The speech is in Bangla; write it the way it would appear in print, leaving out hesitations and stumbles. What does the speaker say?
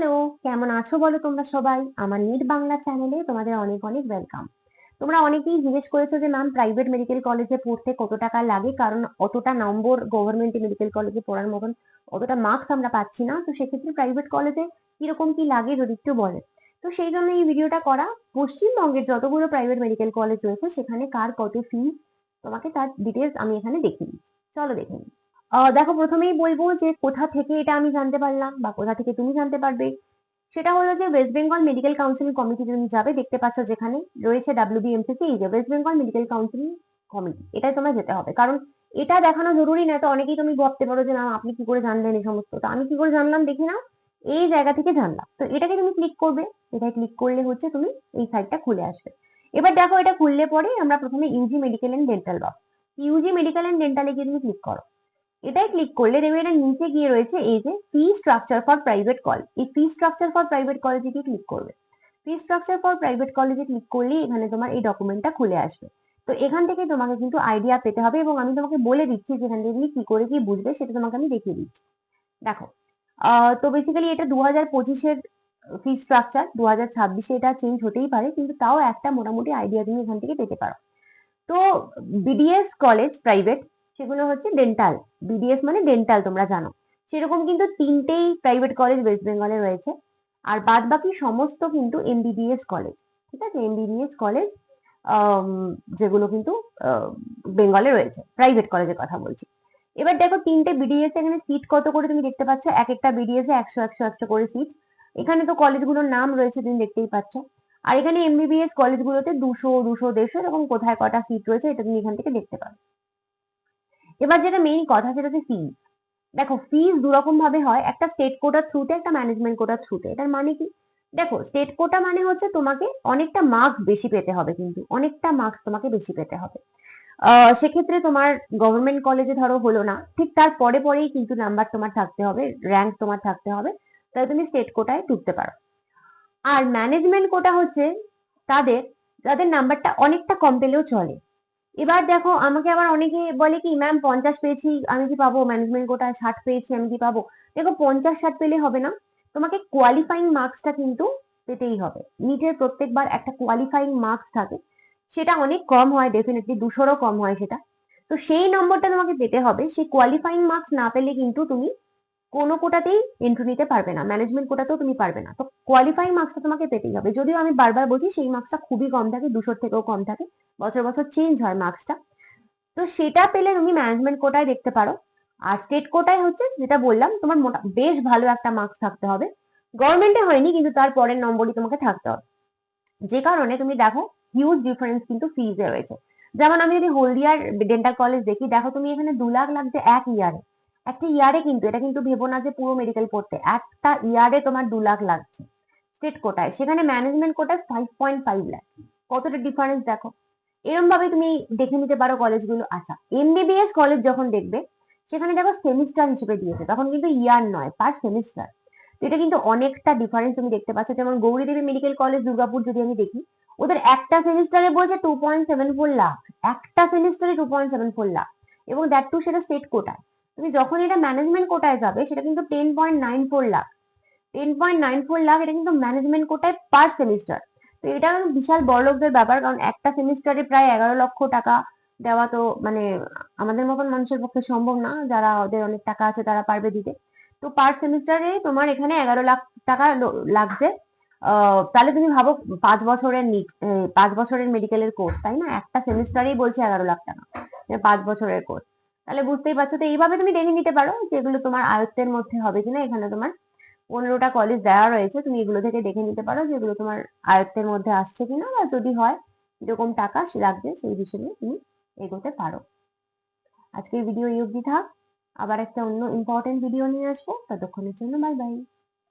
হ্যালো, কেমন আছো বলো তোমরা সবাই? আমার নিট বাংলা চ্যানেলে তোমাদের অনেক অনেক ওয়েলকাম। তোমরা অনেকেই জিজ্ঞেস করেছো যে ম্যাম প্রাইভেট মেডিকেল কলেজে পড়তে কত টাকা লাগে, কারণ অতটা নম্বর গভর্নমেন্ট মেডিকেল কলেজে পড়ার মতন অতটা মার্কস আমরা পাচ্ছি না। তো সেক্ষেত্রে প্রাইভেট কলেজে কিরকম কি লাগে যদি একটু বলে। তো সেই জন্য এই ভিডিওটা করা। পশ্চিমবঙ্গের যতগুলো প্রাইভেট মেডিকেল কলেজ রয়েছে সেখানে কার কত ফি, তোমাকে তার ডিটেলস আমি এখানে দেখিয়ে দিচ্ছি। চলো দেখে নিই। দেখো, প্রথমেই বলবো যে কোথা থেকে এটা আমি জানতে পারলাম বা কোথা থেকে তুমি জানতে পারবে। সেটা হলো যে West Bengal medical council committee তুমি যাবে, দেখতে পাচ্ছ যেখানে রয়েছে WBMCC, এই যে West Bengal medical council committee, এটাই তোমার যেতে হবে। কারণ এটা দেখানো জরুরি না, তো অনেকেই তুমি ভাবতে পারো যে না আপনি কি করে জানলেন এই সমস্ত। তো আমি কি করে জানলাম দেখি না, এই জায়গা থেকে জানলাম। তো এটাকে তুমি ক্লিক করবে, এটাই ক্লিক করলে হচ্ছে তুমি এই সাইটটা খুলে আসবে। এবার দেখো, এটা খুললে পরে আমরা প্রথমে ইউজি মেডিকেল এন্ড ডেন্টাল বা ইউজি মেডিকেল এন্ড ডেন্টালে গিয়ে তুমি ক্লিক করো। এটাই ক্লিক করলে দেখবে এটা নিচে গিয়ে রয়েছে এই যে fee structure for private college. এই ফি স্ট্রাকচার ফর প্রাইভেট কলেজে গিয়ে ক্লিক করবে। ফি স্ট্রাকচার ফর প্রাইভেট কলেজে ক্লিক করলেই এখানে তোমার এই ডকুমেন্টটা খুলে আসবে। তো এখান থেকে তোমাকে কিন্তু আইডিয়া পেতে হবে, এবং আমি তোমাকে বলে দিচ্ছি যে এখান থেকে তুমি কি করে কি বুঝবে সেটা তোমাকে আমি দেখিয়ে দিচ্ছি। দেখো, তো বেসিক্যালি এটা 2025-এর ফি স্ট্রাকচার, 2026-এ এটা চেঞ্জ হতেই পারে, কিন্তু তাও একটা মোটামুটি আইডিয়া তুমি এখান থেকে পেতে পারো। তো বিডিএস কলেজ প্রাইভেট, সেগুলো হচ্ছে ডেন্টাল। বিডিএস মানে ডেন্টাল, তোমরা জানো। সেরকম কিন্তু তিনটেই প্রাইভেট কলেজ ওয়েস্ট বেঙ্গলে রয়েছে। আর বাদ বাকি সমস্ত কিন্তু এমবিবিএস কলেজ। ঠিক আছে, এমবিবিএস কলেজ যেগুলো কিন্তু বেঙ্গলে রয়েছে, প্রাইভেট কলেজের কথা বলছি। এবার দেখো, তিনটে বিডিএস এখানে সিট কত করে তুমি দেখতে পাচ্ছ, এক একটা বিডিএস এ 100 করে সিট। এখানে তো কলেজগুলোর নাম রয়েছে, তুমি দেখতেই পাচ্ছ। আর এখানে এমবিবিএস কলেজগুলোতে 200, 200, 150 এরকম কোথায় কটা সিট রয়েছে এটা তুমি এখান থেকে দেখতে পাবে। এবার যেটা মেইন কথা সেটা হচ্ছে ফিজ। দেখো, ফিজ দুরকম ভাবে হয়, একটা স্টেট কোটার থ্রুতে, একটা ম্যানেজমেন্ট কোটার থ্রুতে। এটার মানে কি? দেখো, স্টেট কোটা মানে হচ্ছে তোমাকে অনেকটা মার্কস বেশি পেতে হবে, কিন্তু অনেকটা মার্কস তোমাকে বেশি পেতে হবে। সেক্ষেত্রে তোমার গভর্নমেন্ট কলেজে ধরো হলো না, ঠিক তার পরে পরেই কিন্তু নাম্বার তোমার থাকতে হবে, র্যাঙ্ক তোমার থাকতে হবে, তাই তুমি স্টেট কোটায় ঢুকতে পারো। আর ম্যানেজমেন্ট কোটা হচ্ছে তাদের যাদের নাম্বারটা অনেকটা কম পেলেও চলে। এবার দেখো, আমাকে আবার অনেকে বলে কি ম্যাম 50 পেয়েছি আমি কি পাবো, ম্যানেজমেন্ট কোটায় 60 পেয়েছি আমি কি পাবো। দেখো, 50-60 পেলে হবে না, তোমাকে কোয়ালিফাইং মার্কসটা কিন্তু পেতেই হবে। নিটের প্রত্যেকবার একটা কোয়ালিফাইং মার্কস থাকে, সেটা অনেক কম হয়, ডেফিনেটলি 200-রও কম হয় সেটা। তো সেই নম্বরটা তোমাকে পেতে হবে। সেই কোয়ালিফাইং মার্কস না পেলে কিন্তু তুমি কোনো কোটাতেই এন্ট্রি নিতে পারবে না, ম্যানেজমেন্ট কোটাতেও তুমি পারবে না। তো কোয়ালিফাইং মার্কসটা তোমাকে পেতেই হবে, যদিও আমি বারবার বলছি সেই মার্কসটা খুবই কম থাকে, 200 থেকেও কম থাকে, বছর বছর চেঞ্জ হয় মার্কসটা। তো সেটা পেলে তুমি ম্যানেজমেন্ট কোটায় দেখতে পারো। আর স্টেট কোটায় হচ্ছে যেটা বললাম, তোমার মোটা বেশ ভালো একটা মার্কস থাকতে হবে। গভর্নমেন্টে হয়নি, কিন্তু তার পরের নম্বরই তোমাকে থাকতে হবে। যে কারণে তুমি দেখো, হিউজ ডিফারেন্স কিন্তু ফিজে রয়েছে। যেমন আমি যদি হলদিয়ার ডেন্টাল কলেজ দেখি, দেখো তুমি এখানে 2 লাখ লাগছে এক ইয়ারে। একটা ইয়ারে, কিন্তু এটা কিন্তু ভেবো না যে পুরো মেডিকেল পড়তে, একটা ইয়ারে তোমার 2 লাখ লাগছে স্টেট কোটায়, সেখানে ম্যানেজমেন্ট কোটায় 5.5 লাখ। কতটা ডিফারেন্স দেখো। এরকম ভাবে তুমি দেখে নিতে পারো কলেজগুলো। আচ্ছা, এমবিবিএস কলেজ যখন দেখবে, সেখানে দেখো সেমিস্টার হিসেবে দিয়েছে, তখন কিন্তু ইয়ার নয়, পার সেমিস্টার। তো এটা কিন্তু অনেকটা ডিফারেন্স তুমি দেখতে পাচ্ছ। যেমন গৌরীদেবী মেডিকেল কলেজ দুর্গাপুর যদি আমি দেখি, ওদের একটা সেমিস্টারে বলছে 2.74 লাখ। একটা সেমিস্টারে 2.74 লাখ, এবং দ্যাট টু সেটা স্টেট কোটায়। তুমি যখন এটা ম্যানেজমেন্ট কোটায় যাবে, সেটা কিন্তু 10.94 লাখ। 10.94 লাখ, এটা কিন্তু ম্যানেজমেন্ট কোটায় পার সেমিস্টার। তো এটা বিশাল বড়লোকদের ব্যাপার, কারণ একটা সেমিস্টারে প্রায় 11 লক্ষ টাকা দেওয়া তো মানে আমাদের মতন মানুষের পক্ষে সম্ভব না, যারা ওদের অনেক টাকা আছে তারা পারবে দিতে। তো পার সেমিস্টারে তোমার এখানে 11 লাখ টাকা লাগছে। তাহলে তুমি ভাবো, 5 বছরের নিট, 5 বছরের মেডিকেলের কোর্স, তাই না? একটা সেমিস্টারেই বলছে 11 লাখ টাকা, 5 বছরের কোর্স। তাহলে বুঝতেই পারছো। তো এইভাবে তুমি দেখে নিতে পারো যেগুলো তোমার আয়ত্তের মধ্যে হবে কিনা। এখানে তোমার 15টা কলেজ দেওয়া রয়েছে, তুমি এগুলো থেকে দেখে নিতে পারো যেগুলো তোমার আয়ত্তের মধ্যে আসছে কিনা, বা যদি হয় কিরকম টাকা লাগবে সেই হিসেবে তুমি এগোতে পারো। আজকের ভিডিও এই অবধি থাক, আবার একটা অন্য ইম্পর্টেন্ট ভিডিও নিয়ে আসবো, ততক্ষণের জন্য বাই বাই।